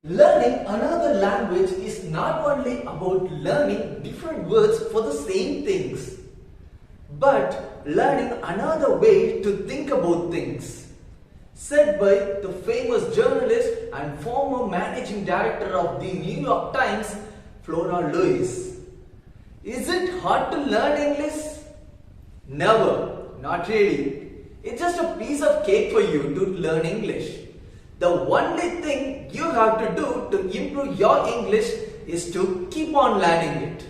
Learning another language is not only about learning different words for the same things, but learning another way to think about things. Said by the famous journalist and former managing director of the New York Times, Flora Lewis. Is it hard to learn English? Never, not really. It's just a piece of cake for you to learn English. The only thing you have to do to improve your English is to keep on learning it.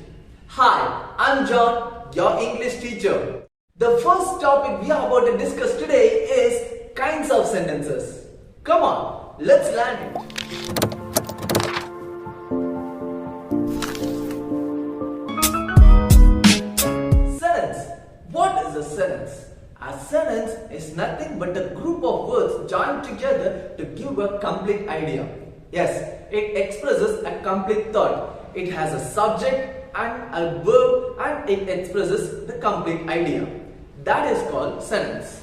Hi, I'm John, your English teacher. The first topic we are about to discuss today is kinds of sentences. Come on, let's learn it. Sentence. What is a sentence? A sentence is nothing but a group of words joined together to give a complete idea. Yes, it expresses a complete thought. It has a subject and a verb and it expresses the complete idea. That is called sentence.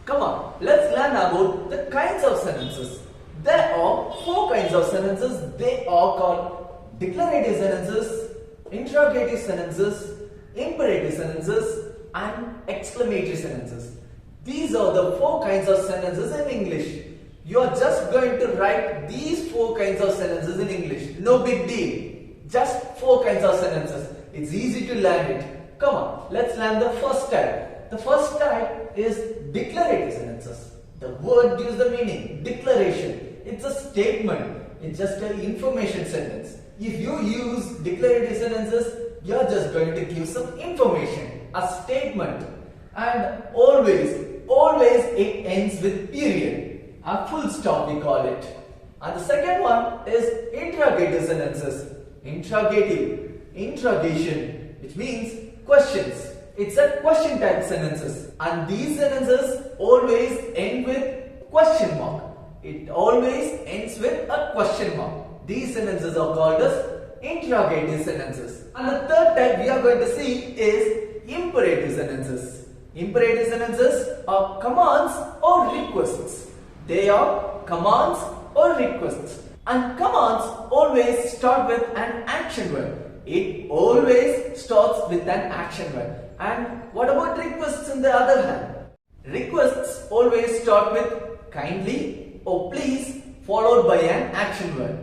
Come on, let's learn about the kinds of sentences. There are four kinds of sentences. They are called declarative sentences, interrogative sentences, imperative sentences, and exclamatory sentences. These are the four kinds of sentences in English. You are just going to write these four kinds of sentences in English. No big deal. Just four kinds of sentences. It's easy to learn it. Come on, let's learn the first type. The first type is declarative sentences. The word gives the meaning. Declaration. It's a statement. It's just an information sentence. If you use declarative sentences, you're just going to give some information. A statement, and always it ends with period, a full stop we call it. And the second one is interrogative sentences. Interrogation, which means questions. It's a question type sentences, and these sentences always end with question mark. It always ends with a question mark. These sentences are called as interrogative sentences. And the third type we are going to see is imperative sentences. Imperative sentences are commands or requests. They are commands or requests. And commands always start with an action verb. It always starts with an action verb. And what about requests on the other hand? Requests always start with kindly or please followed by an action verb.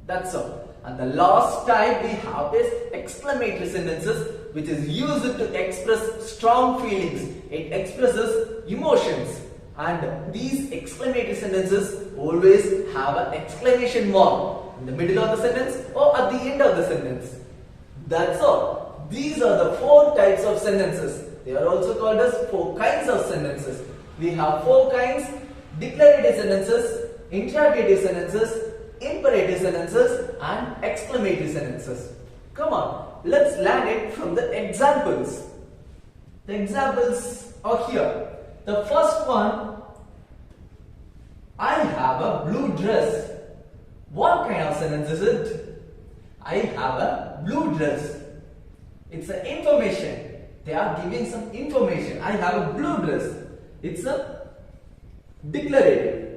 That's all. And the last type we have is exclamatory sentences, which is used to express strong feelings. It expresses emotions. And these exclamatory sentences always have an exclamation mark in the middle of the sentence or at the end of the sentence. That's all. These are the four types of sentences. They are also called as four kinds of sentences. We have four kinds: declarative sentences, interrogative sentences, imperative sentences, and exclamatory sentences. Come on, let's learn it from the examples. The examples are here. The first one, I have a blue dress. What kind of sentence is it? I have a blue dress. It's an information. They are giving some information. I have a blue dress. It's a declarative.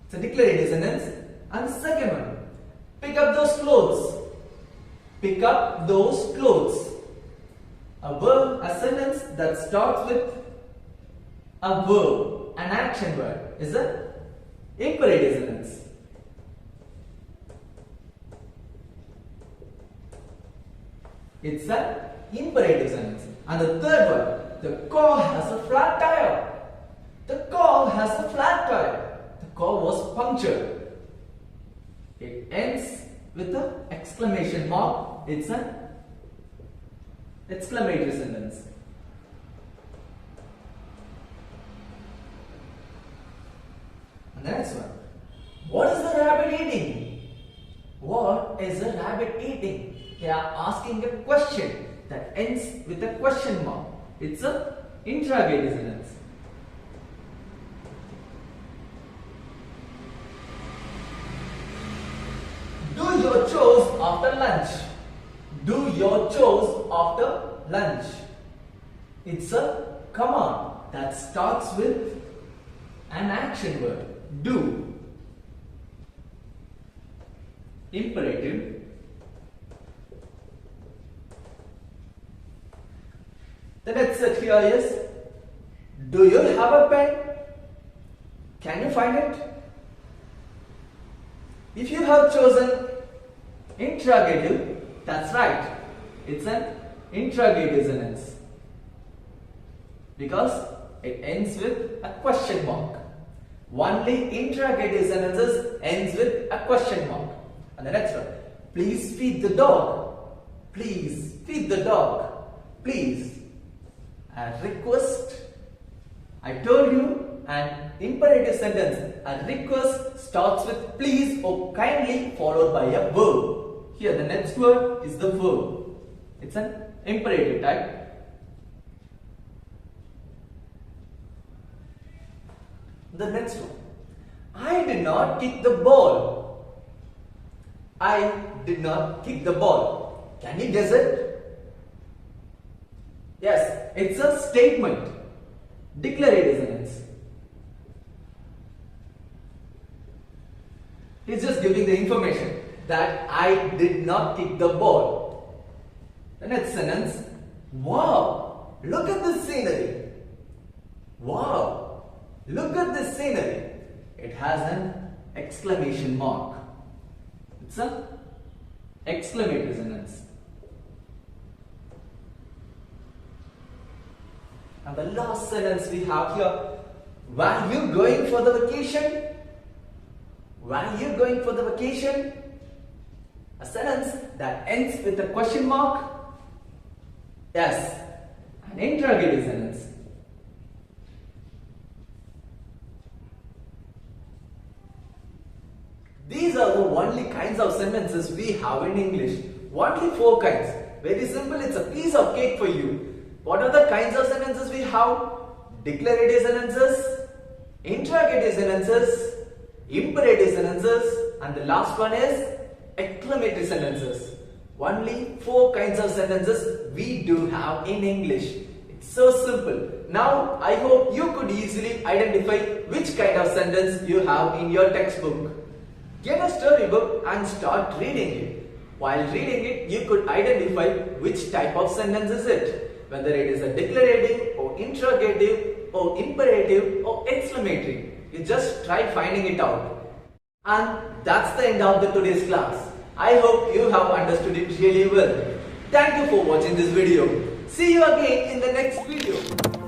It's a declarative sentence. And the second one, pick up those clothes. Pick up those clothes. A verb, a sentence that starts with a verb, an action word, is an imperative sentence. It's an imperative sentence. And the third one, the car has a flat tire. The car has a flat tire. The car was punctured. It ends with an exclamation mark. It's an exclamatory sentence. And the next one. What is the rabbit eating? What is the rabbit eating? They are asking a question that ends with a question mark. It's an interrogative sentence. Do your chores after lunch. Do your chores after lunch. It's a command that starts with action word. Do. Imperative. The next set here is, do you have a pen? Can you find it? If you have chosen interrogative, that's right. It's an interrogative sentence because it ends with a question mark. Only interrogative sentences ends with a question mark. And the next one, please feed the dog. Please feed the dog. Please. A request. I told you an imperative sentence, a request starts with please or kindly followed by a verb. Here the next word is the verb. It's an imperative type. The next one. I did not kick the ball. I did not kick the ball. Can you guess it? Yes, it's a statement. Declarative sentence. He's just giving the information that I did not kick the ball. The next sentence. Wow, look at this scenery. Wow, look at this scenery. It has an exclamation mark. It's an exclamatory sentence. And the last sentence we have here, were you going for the vacation? Were you going for the vacation? A sentence that ends with a question mark. Yes, an interrogative sentence. These are the only kinds of sentences we have in English. Only 4 kinds. Very simple, it's a piece of cake for you. What are the kinds of sentences we have? Declarative sentences, interrogative sentences, imperative sentences, and the last one is exclamatory sentences. Only 4 kinds of sentences we do have in English. It's so simple. Now I hope you could easily identify which kind of sentence you have in your textbook. Get a storybook and start reading it. While reading it, you could identify which type of sentence is it, whether it is a declarative or interrogative or imperative or exclamatory. You just try finding it out. And that's the end of today's class. I hope you have understood it really well. Thank you for watching this video. See you again in the next video.